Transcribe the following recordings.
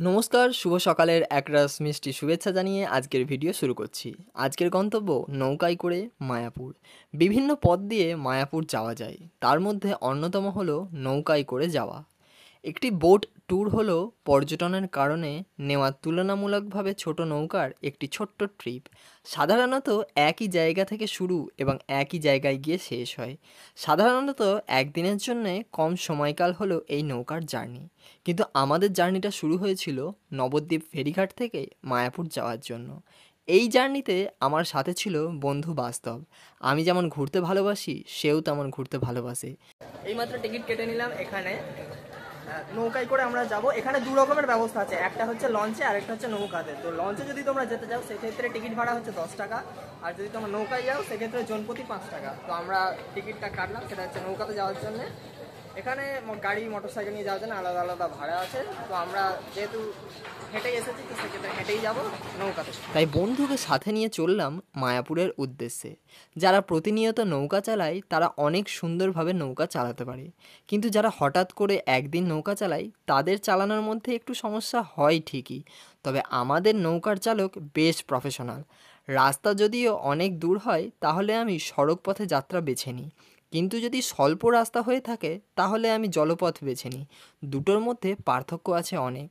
নমস্কার, শুভ সকালের একরাশ মিষ্টি শুভেচ্ছা জানিয়ে আজকের ভিডিও শুরু করছি। আজকের গন্তব্য নৌকায় করে মায়াপুর। বিভিন্ন পথ দিয়ে মায়াপুর যাওয়া যায়, তার মধ্যে অন্যতম হলো নৌকায় করে যাওয়া। একটি বোট ট্যুর হলো পর্যটনের কারণে নেওয়া তুলনামূলকভাবে ছোট নৌকার একটি ছোট্ট ট্রিপ। সাধারণত একই জায়গা থেকে শুরু এবং একই জায়গায় গিয়ে শেষ হয়। সাধারণত একদিনের জন্যে কম সময়কাল হলো এই নৌকার জার্নি, কিন্তু আমাদের জার্নিটা শুরু হয়েছিল নবদ্বীপ ফেরিঘাট থেকে মায়াপুর যাওয়ার জন্য। এই জার্নিতে আমার সাথে ছিল বন্ধু বাস্তব। আমি যেমন ঘুরতে ভালোবাসি, সেও তেমন ঘুরতে ভালোবাসে। এইমাত্র টিকিট কেটে নিলাম এখানে। নৌকায় করে আমরা যাব। এখানে দু রকমের ব্যবস্থা আছে, একটা হচ্ছে লঞ্চে আর একটা হচ্ছে নৌকাতে। তো লঞ্চে যদি তোমরা যেতে চাও সেক্ষেত্রে টিকিট ভাড়া হচ্ছে 10 টাকা, আর যদি তোমরা নৌকায় যাও সেক্ষেত্রে জনপ্রতি 5 টাকা। তো আমরা টিকিটটা কাটলাম, সেটা হচ্ছে নৌকাতে যাওয়ার জন্য। এখানে গাড়ি মোটরসাইকেল নিয়ে যাওয়ার জন্য আলাদা আলাদা ভাড়া আছে। তো আমরা যেহেতু হেঁটেই এসেছি, তো সেক্ষেত্রে হেঁটেই যাবো নৌকাতে। তাই বন্ধুকে সাথে নিয়ে চললাম মায়াপুরের উদ্দেশ্যে। যারা প্রতিনিয়ত নৌকা চালায় তারা অনেক সুন্দরভাবে নৌকা চালাতে পারে, কিন্তু যারা হঠাৎ করে একদিন নৌকা চালায় তাদের চালানোর মধ্যে একটু সমস্যা হয় ঠিকই, তবে আমাদের নৌকার চালক বেশ প্রফেশনাল। রাস্তা যদিও অনেক দূর হয় তাহলে আমি সড়ক পথে যাত্রা বেছে নিই, কিন্তু যদি স্বল্প রাস্তা হয়ে থাকে তাহলে আমি জলপথ বেছে নিই। দুটোর মধ্যে পার্থক্য আছে অনেক।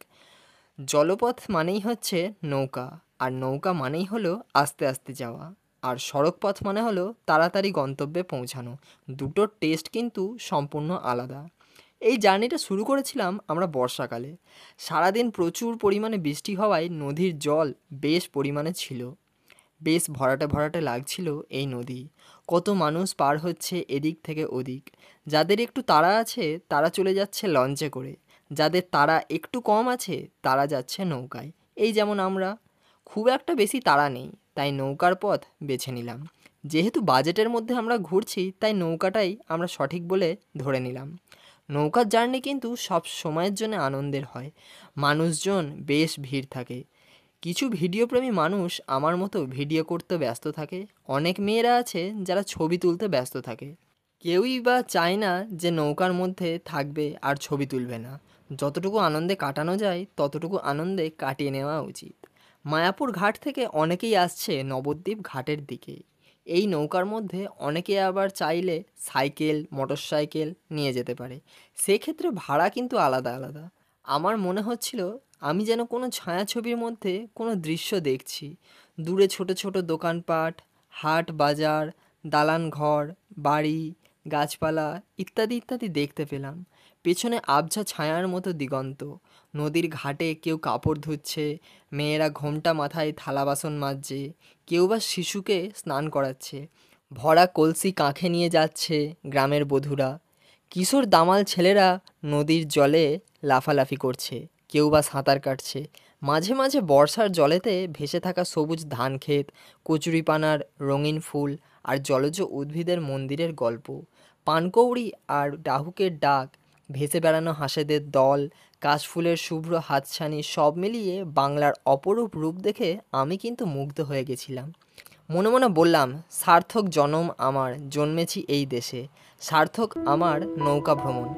জলপথ মানেই হচ্ছে নৌকা, আর নৌকা মানেই হলো আস্তে আস্তে যাওয়া, আর সড়ক পথ মানে হলো তাড়াতাড়ি গন্তব্যে পৌঁছানো। দুটোর টেস্ট কিন্তু সম্পূর্ণ আলাদা। এই জার্নিটা শুরু করেছিলাম আমরা বর্ষাকালে। সারাদিন প্রচুর পরিমাণে বৃষ্টি হওয়ায় নদীর জল বেশ পরিমাণে ছিল। বেশ ভরাটে ভরাটে লাগছিল এই নদী। কত মানুষ পার হচ্ছে এদিক থেকে ওদিক। যাদের একটু তাড়া আছে তারা চলে যাচ্ছে লঞ্চে করে, যাদের তাড়া একটু কম আছে তারা যাচ্ছে নৌকায়। এই যেমন আমরা, খুব একটা বেশি তাড়া নেই, তাই নৌকার পথ বেছে নিলাম। যেহেতু বাজেটের মধ্যে আমরা ঘুরছি তাই নৌকাটাই আমরা সঠিক বলে ধরে নিলাম। নৌকার জার্নি কিন্তু সব সময়ের জন্য আনন্দের হয়। মানুষজন বেশ ভিড় থাকে। কিছু ভিডিওপ্রেমী মানুষ আমার মতো ভিডিও করতে ব্যস্ত থাকে। অনেক মেয়েরা আছে যারা ছবি তুলতে ব্যস্ত থাকে। কেউই বা চায় না যে নৌকার মধ্যে থাকবে আর ছবি তুলবে না। যতটুকু আনন্দে কাটানো যায় ততটুকু আনন্দে কাটিয়ে নেওয়া উচিত। মায়াপুর ঘাট থেকে অনেকেই আসছে নবদ্বীপ ঘাটের দিকে। এই নৌকার মধ্যে অনেকে আবার চাইলে সাইকেল, মোটরসাইকেল নিয়ে যেতে পারে। সেক্ষেত্রে ভাড়া কিন্তু আলাদা আলাদা। আমার মনে হচ্ছিল আমি যেন কোনো ছায়াছবির মধ্যে কোনো দৃশ্য দেখছি। দূরে ছোট ছোট দোকানপাট, হাট বাজার, দালান ঘর, বাড়ি, গাছপালা ইত্যাদি ইত্যাদি দেখতে পেলাম। পেছনে আবছা ছায়ার মতো দিগন্ত। নদীর ঘাটে কেউ কাপড় ধুচ্ছে, মেয়েরা ঘোমটা মাথায় থালা বাসন মাজছে, কেউ বা শিশুকে স্নান করাচ্ছে। ভরা কলসি কাঁখে নিয়ে যাচ্ছে গ্রামের বধূরা। কিশোর দামাল ছেলেরা নদীর জলে লাফালাফি করছে, কেউ বা সাঁতার কাটছে। মাঝে মাঝে বর্ষার জলেতে ভেসে থাকা সবুজ ধানক্ষেত, কচুরিপানার রঙিন ফুল আর জলজ উদ্ভিদের মন্দিরের গল্প, পানকৌড়ি আর ডাহুকের ডাক, ভেসে বেড়ানো হাঁসেদের দল, কাশফুলের শুভ্র হাতছানি, সব মিলিয়ে বাংলার অপরূপ রূপ দেখে আমি কিন্তু মুগ্ধ হয়ে গেছিলাম। মনে মনে বললাম, সার্থক জনম আমার, জন্মেছি এই দেশে, সার্থক আমার নৌকা ভ্রমণ।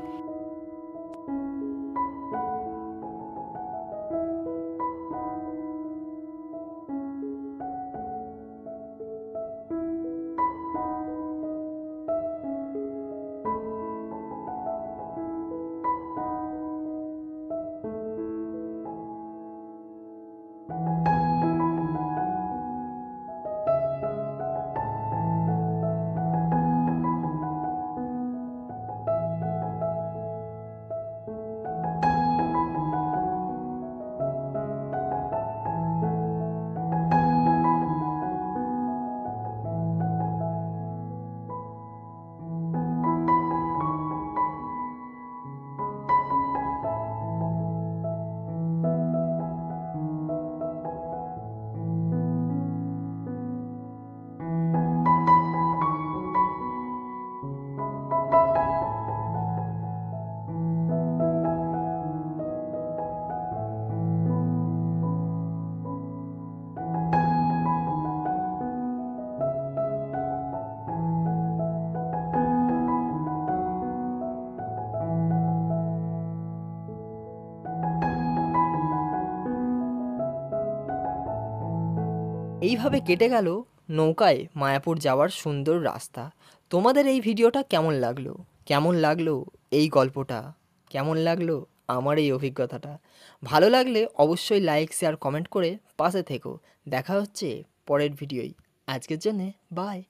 এইভাবে কেটে গেল নৌকায় মায়াপুর যাওয়ার সুন্দর রাস্তা। তোমাদের এই ভিডিওটা কেমন লাগলো? কেমন লাগলো এই গল্পটা? কেমন লাগলো আমার এই অভিজ্ঞতাটা? ভালো লাগলে অবশ্যই লাইক, শেয়ার, কমেন্ট করে পাশে থেকো। দেখা হচ্ছে পরের ভিডিওয়। আজকের জন্যে বাই।